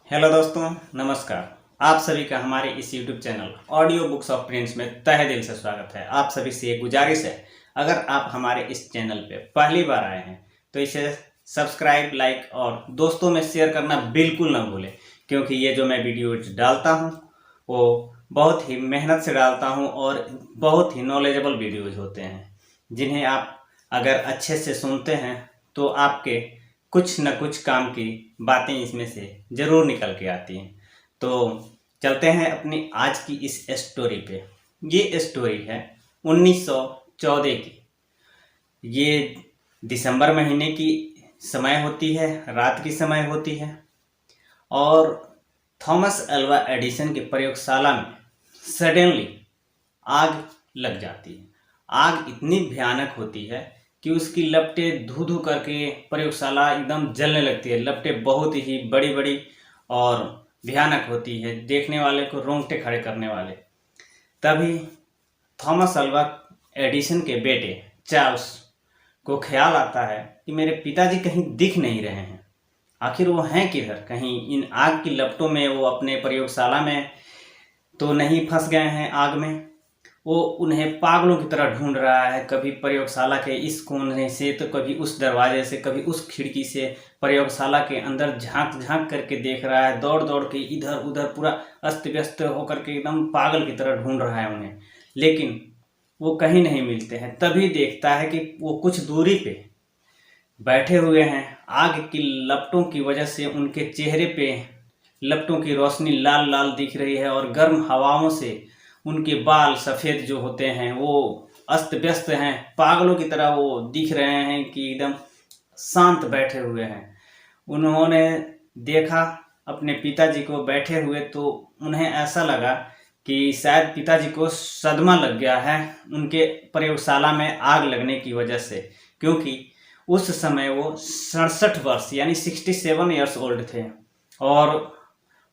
Hello दोस्तों, नमस्कार। आप सभी का हमारे इस YouTube channel audio books of Prince में तहे दिल से स्वागत है। आप सभी से एक गुजारिश है, अगर आप हमारे इस चैनल पे पहली बार आए हैं तो इसे सब्सक्राइब, लाइक और दोस्तों में शेयर करना बिल्कुल ना भूलें, क्योंकि ये जो मैं वीडियो डालता हूँ वो बहुत ही मेहनत से डालता हूँ और बहुत ही नॉलेजेबल वीडियोज होते हैं, जिन्हें आप अगर अच्छे से सुनते हैं तो आपके कुछ न कुछ काम की बातें इसमें से ज़रूर निकल के आती हैं। तो चलते हैं अपनी आज की इस स्टोरी पे। ये स्टोरी है 1914 की। ये दिसंबर महीने की समय होती है, रात की समय होती है और थॉमस अल्वा एडिसन की प्रयोगशाला में सडनली आग लग जाती है। आग इतनी भयानक होती है कि उसकी लपटें धू धू करके प्रयोगशाला एकदम जलने लगती है। लपटें बहुत ही बड़ी बड़ी और भयानक होती है, देखने वाले को रोंगटे खड़े करने वाले। तभी थॉमस अल्वा एडिसन के बेटे चार्ल्स को ख्याल आता है कि मेरे पिताजी कहीं दिख नहीं रहे हैं, आखिर वो हैं किधर? कहीं इन आग की लपटों में वो अपने प्रयोगशाला में तो नहीं फंस गए हैं आग में? वो उन्हें पागलों की तरह ढूंढ रहा है, कभी प्रयोगशाला के इस कोने से तो कभी उस दरवाजे से, कभी उस खिड़की से प्रयोगशाला के अंदर झांक झांक करके देख रहा है। दौड़ दौड़ के इधर उधर पूरा अस्त व्यस्त होकर के एकदम पागल की तरह ढूंढ रहा है उन्हें, लेकिन वो कहीं नहीं मिलते हैं। तभी देखता है कि वो कुछ दूरी पे बैठे हुए हैं। आग की लपटों की वजह से उनके चेहरे पे लपटों की रोशनी लाल लाल दिख रही है और गर्म हवाओं से उनके बाल सफ़ेद जो होते हैं वो अस्त व्यस्त हैं, पागलों की तरह वो दिख रहे हैं कि एकदम शांत बैठे हुए हैं। उन्होंने देखा अपने पिताजी को बैठे हुए तो उन्हें ऐसा लगा कि शायद पिताजी को सदमा लग गया है उनके प्रयोगशाला में आग लगने की वजह से, क्योंकि उस समय वो 67 वर्ष यानी 67 ईयर्स ओल्ड थे और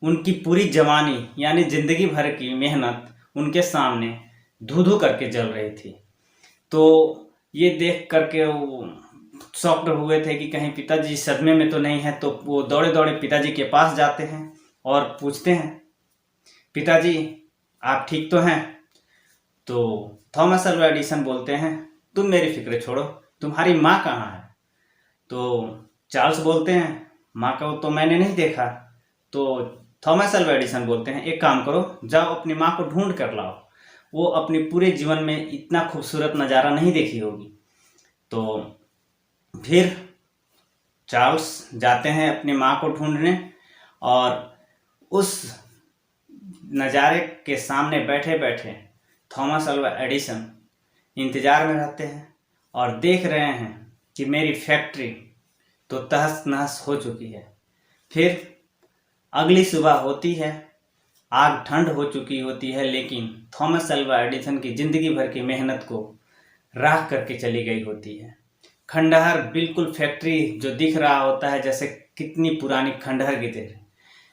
उनकी पूरी जवानी यानी ज़िंदगी भर की मेहनत उनके सामने धू धू करके जल रही थी। तो ये देख करके वो शॉक्ड हुए थे कि कहीं पिताजी सदमे में तो नहीं है। तो वो दौड़े दौड़े पिताजी के पास जाते हैं और पूछते हैं, पिताजी आप ठीक तो हैं? तो थॉमस अल्वा एडिसन बोलते हैं, तुम मेरी फिक्र छोड़ो, तुम्हारी माँ कहाँ है? तो चार्ल्स बोलते हैं, माँ को तो मैंने नहीं देखा। तो थॉमस अल्वा एडिसन बोलते हैं, एक काम करो, जाओ अपनी माँ को ढूंढ कर लाओ, वो अपने पूरे जीवन में इतना खूबसूरत नज़ारा नहीं देखी होगी। तो फिर चार्ल्स जाते हैं अपनी माँ को ढूंढने और उस नज़ारे के सामने बैठे बैठे थॉमस अल्वा एडिसन इंतज़ार में रहते हैं और देख रहे हैं कि मेरी फैक्ट्री तो तहस नहस हो चुकी है। फिर अगली सुबह होती है, आग ठंड हो चुकी होती है, लेकिन थॉमस अल्वा एडिसन की ज़िंदगी भर की मेहनत को राख करके चली गई होती है। खंडहर बिल्कुल फैक्ट्री जो दिख रहा होता है जैसे कितनी पुरानी खंडहर की तरह,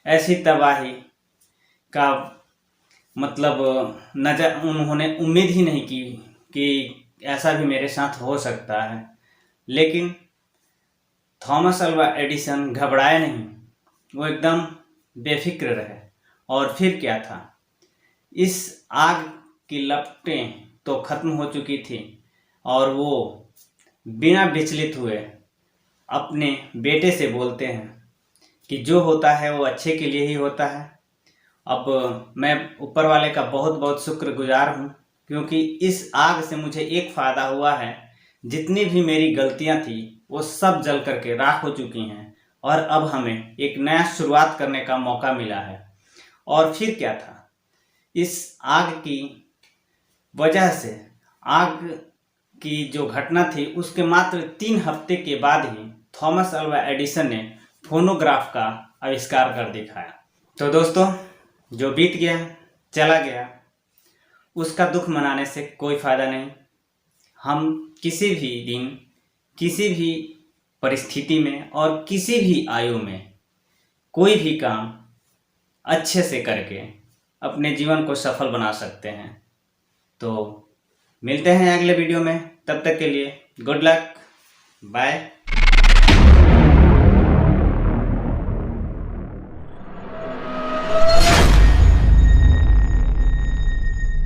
ऐसी तबाही का मतलब नजर उन्होंने उम्मीद ही नहीं की कि ऐसा भी मेरे साथ हो सकता है। लेकिन थॉमस अल्वा एडिसन घबराए नहीं, वो एकदम बेफिक्र रहे। और फिर क्या था, इस आग की लपटें तो ख़त्म हो चुकी थी और वो बिना विचलित हुए अपने बेटे से बोलते हैं कि जो होता है वो अच्छे के लिए ही होता है। अब मैं ऊपर वाले का बहुत बहुत शुक्रगुजार हूँ, क्योंकि इस आग से मुझे एक फ़ायदा हुआ है, जितनी भी मेरी गलतियाँ थी वो सब जल करके राख हो चुकी हैं और अब हमें एक नया शुरुआत करने का मौका मिला है। और फिर क्या था, इस आग की वजह से, आग की जो घटना थी उसके मात्र 3 हफ्ते के बाद ही थॉमस अल्वा एडिसन ने फोनोग्राफ का आविष्कार कर दिखाया। तो दोस्तों, जो बीत गया चला गया, उसका दुख मनाने से कोई फ़ायदा नहीं। हम किसी भी दिन, किसी भी परिस्थिति में और किसी भी आयु में कोई भी काम अच्छे से करके अपने जीवन को सफल बना सकते हैं। तो मिलते हैं अगले वीडियो में, तब तक के लिए गुड लक, बाय।